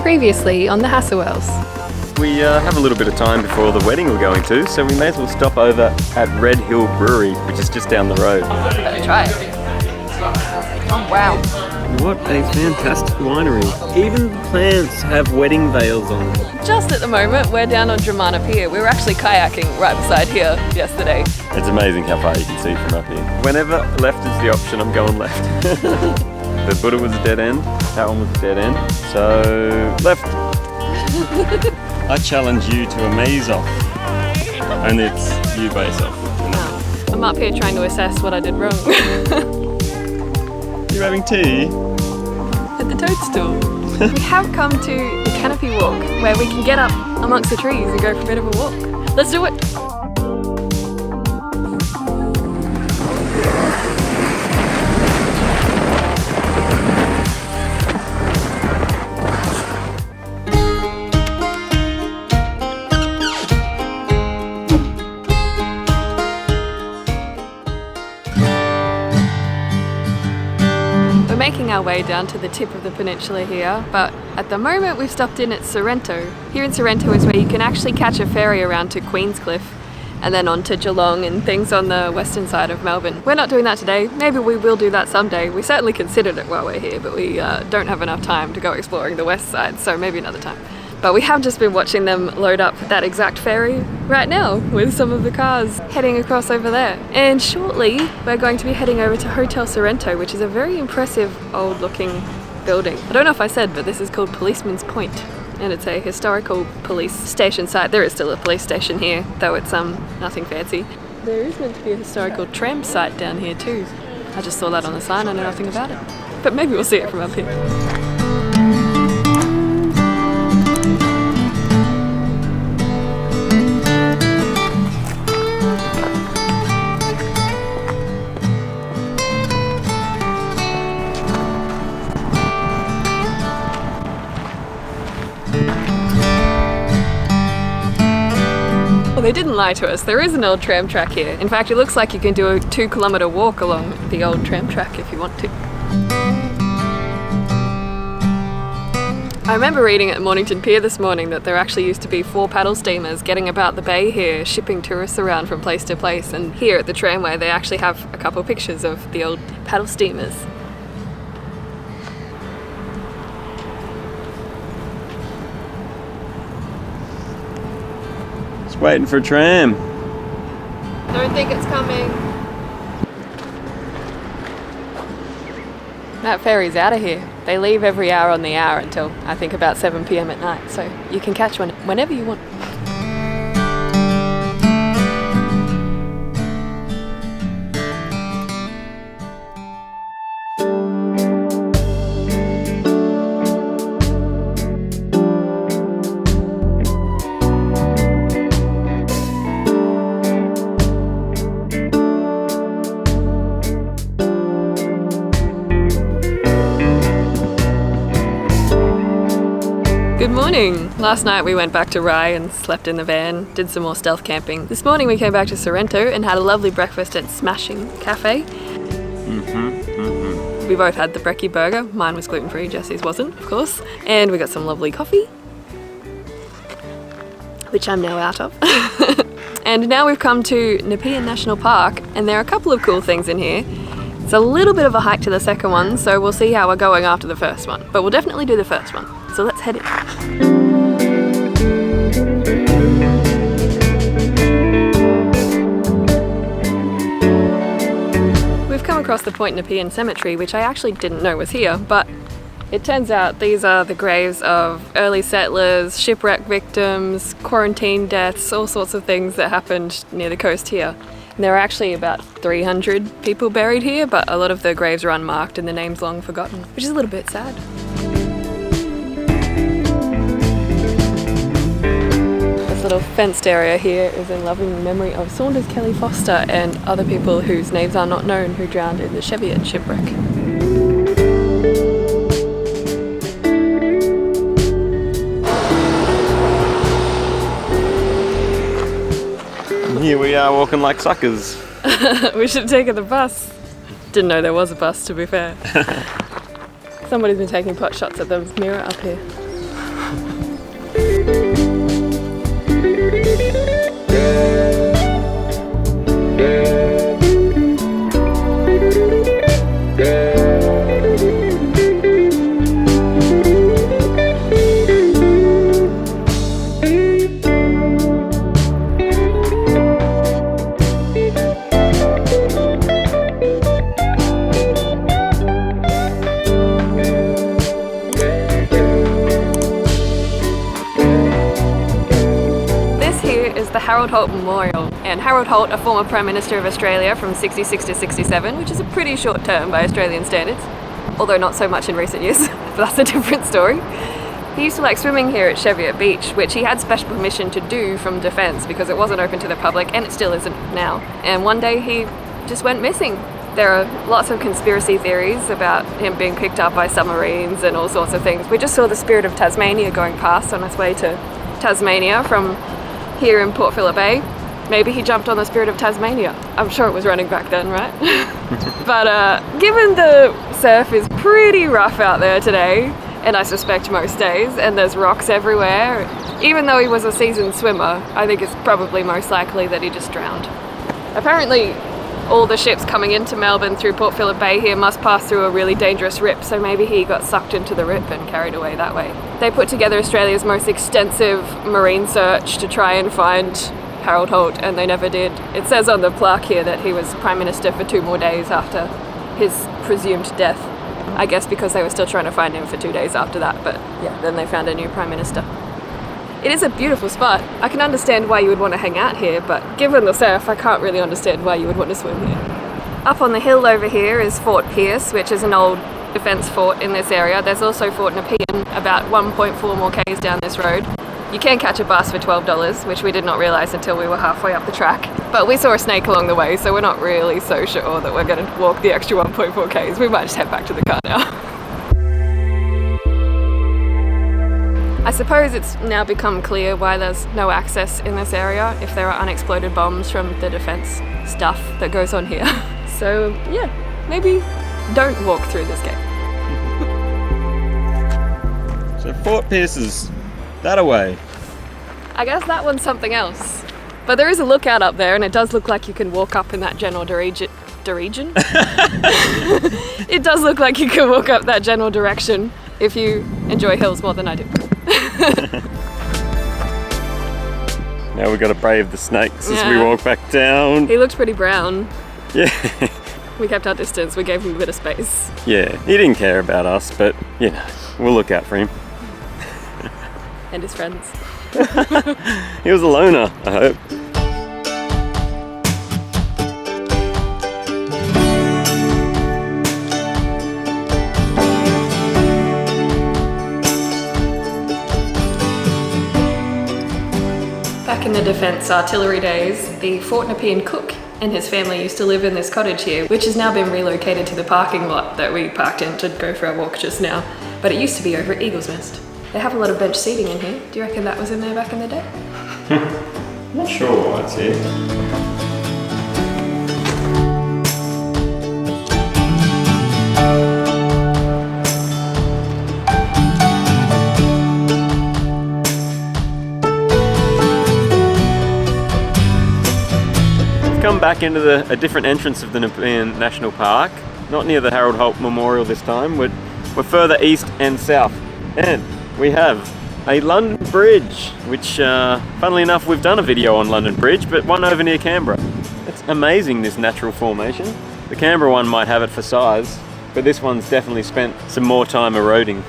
Previously on the Hassall. We have a little bit of time before the wedding we're going to, so we may as well stop over at Red Hill Brewery, which is just down the road. Let me try it. Oh wow. What a fantastic winery. Even the plants have wedding veils on them. Just at the moment, we're down on Dramana Pier. We were actually kayaking right beside here yesterday. It's amazing how far you can see from up here. Whenever left is the option, I'm going left. The Buddha was a dead end, that one was a dead end, so left. I challenge you to a maze off. Only it's you by yourself. I'm up here trying to assess what I did wrong. You're having tea? At the toadstool. We have come to the canopy walk, where we can get up amongst the trees and go for a bit of a walk. Let's do it! Making our way down to the tip of the peninsula here, but at the moment we've stopped in at Sorrento. Here in Sorrento is where you can actually catch a ferry around to Queenscliff and then on to Geelong and things on the western side of Melbourne. We're not doing that today. Maybe we will do that someday. We certainly considered it while we're here, but we don't have enough time to go exploring the west side, so maybe another time. But we have just been watching them load up that exact ferry right now with some of the cars heading across over there. And shortly we're going to be heading over to Hotel Sorrento, which is a very impressive old looking building. I don't know if I said, but this is called Policeman's Point and it's a historical police station site. There is still a police station here, though it's nothing fancy. There is meant to be a historical tram site down here too. I just saw that on the sign, I know nothing about it. But maybe we'll see it from up here. Well, they didn't lie to us. There is an old tram track here. In fact, it looks like you can do a 2-kilometre walk along the old tram track if you want to. I remember reading at Mornington Pier this morning that there actually used to be 4 paddle steamers getting about the bay here, shipping tourists around from place to place. And here at the tramway, they actually have a couple of pictures of the old paddle steamers. Waiting for a tram. Don't think it's coming. That ferry's out of here. They leave every hour on the hour until I think about 7 PM at night, so you can catch one whenever you want. Good morning! Last night we went back to Rye and slept in the van, did some more stealth camping. This morning we came back to Sorrento and had a lovely breakfast at Smashing Cafe. We both had the brekkie burger. Mine was gluten-free, Jesse's wasn't, of course. And we got some lovely coffee, which I'm now out of. And now we've come to Nepean National Park and there are a couple of cool things in here. It's a little bit of a hike to the second one, so we'll see how we're going after the first one. But we'll definitely do the first one. So let's head in. We've come across the Point Nepean Cemetery, which I actually didn't know was here, but it turns out these are the graves of early settlers, shipwreck victims, quarantine deaths, all sorts of things that happened near the coast here. And there are actually about 300 people buried here, but a lot of the graves are unmarked and the names long forgotten, which is a little bit sad. Little fenced area here is in loving memory of Saunders Kelly Foster and other people whose names are not known who drowned in the Cheviot shipwreck. Here we are walking like suckers. We should have taken the bus. Didn't know there was a bus, to be fair. Somebody's been taking pot shots at the mirror up here. Harold Holt Memorial, and Harold Holt, a former Prime Minister of Australia from 66 to 67, which is a pretty short term by Australian standards, although not so much in recent years, but that's a different story. He used to like swimming here at Cheviot Beach, which he had special permission to do from Defence because it wasn't open to the public, and it still isn't now. And one day he just went missing. There are lots of conspiracy theories about him being picked up by submarines and all sorts of things. We just saw the Spirit of Tasmania going past on its way to Tasmania from here in Port Phillip Bay. Maybe he jumped on the Spirit of Tasmania. I'm sure it was running back then, right? But given the surf is pretty rough out there today, and I suspect most days, and there's rocks everywhere, even though he was a seasoned swimmer, I think it's probably most likely that he just drowned. Apparently, all the ships coming into Melbourne through Port Phillip Bay here must pass through a really dangerous rip, so maybe he got sucked into the rip and carried away that way. They put together Australia's most extensive marine search to try and find Harold Holt, and they never did. It says on the plaque here that he was Prime Minister for 2 more days after his presumed death. I guess because they were still trying to find him for 2 days after that, but yeah, then they found a new Prime Minister. It is a beautiful spot. I can understand why you would want to hang out here, but given the surf, I can't really understand why you would want to swim here. Up on the hill over here is Fort Pearce, which is an old defence fort in this area. There's also Fort Nepean, about 1.4 more k's down this road. You can catch a bus for $12, which we did not realise until we were halfway up the track. But we saw a snake along the way, so we're not really so sure that we're going to walk the extra 1.4 k's. We might just head back to the car now. I suppose it's now become clear why there's no access in this area if there are unexploded bombs from the defence stuff that goes on here. So yeah, maybe don't walk through this gate. So Fort Pearce is that away. I guess that one's something else. But there is a lookout up there, and it does look like you can walk up in that general direction. It does look like you can walk up that general direction if you enjoy hills more than I do. Now we've got to brave the snakes as we walk back down. He looked pretty brown. Yeah. We kept our distance, we gave him a bit of space. Yeah, he didn't care about us, but you know, we'll look out for him. And his friends. He was a loner, I hope. Back in the Defence Artillery days, the Fort Nepean cook and his family used to live in this cottage here, which has now been relocated to the parking lot that we parked in to go for our walk just now. But it used to be over at Eagle's Nest. They have a lot of bench seating in here. Do you reckon that was in there back in the day? Not sure why it's here. Come back into a different entrance of the Nepean National Park, not near the Harold Holt Memorial this time. We're further east and south, and we have a London Bridge, which funnily enough we've done a video on London Bridge, but one over near Canberra. It's amazing, this natural formation. The Canberra one might have it for size, but this one's definitely spent some more time eroding.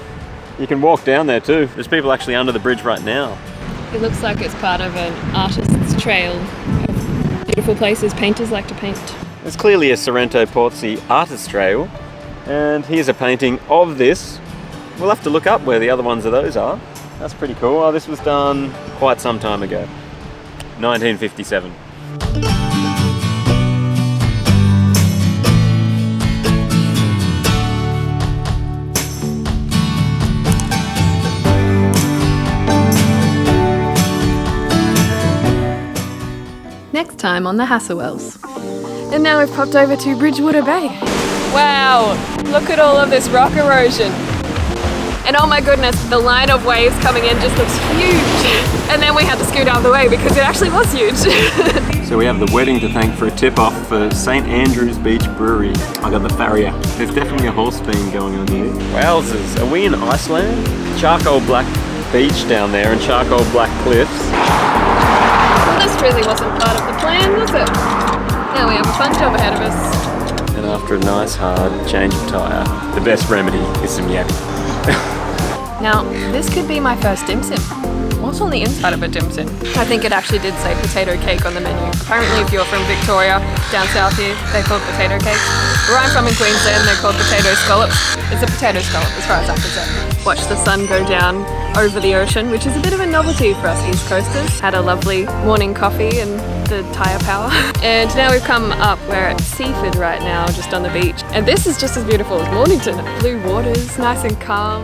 You can walk down there too. There's people actually under the bridge right now. It looks like it's part of an artist's trail. Beautiful places painters like to paint. There's clearly a Sorrento Portsea artist trail, and here's a painting of this. We'll have to look up where the other ones of those are. That's pretty cool. Oh, this was done quite some time ago, 1957. Next time on the Hassall. And now we've popped over to Bridgewater Bay. Wow, look at all of this rock erosion. And oh my goodness, the line of waves coming in just looks huge. And then we had to scoot out of the way because it actually was huge. So we have the wedding to thank for a tip-off for St. Andrew's Beach Brewery. I got the farrier. There's definitely a horse theme going on here. Wowzers, are we in Iceland? Charcoal black beach down there and charcoal black cliffs. Well, this really wasn't part of the plan, was it? Now we have a fun job ahead of us. And after a nice hard change of tyre, the best remedy is some yak. Now, this could be my first dim sum. What's on the inside of a dim sum? I think it actually did say potato cake on the menu. Apparently if you're from Victoria, down south here, they're called potato cakes. Where I'm from in Queensland, they're called potato scallops. It's a potato scallop as far as I'm concerned. Watch the sun go down over the ocean, which is a bit of a novelty for us East Coasters. Had a lovely morning coffee and the tyre power. And now we've come up, we're at Seaford right now, just on the beach. And this is just as beautiful as Mornington. Blue waters, nice and calm.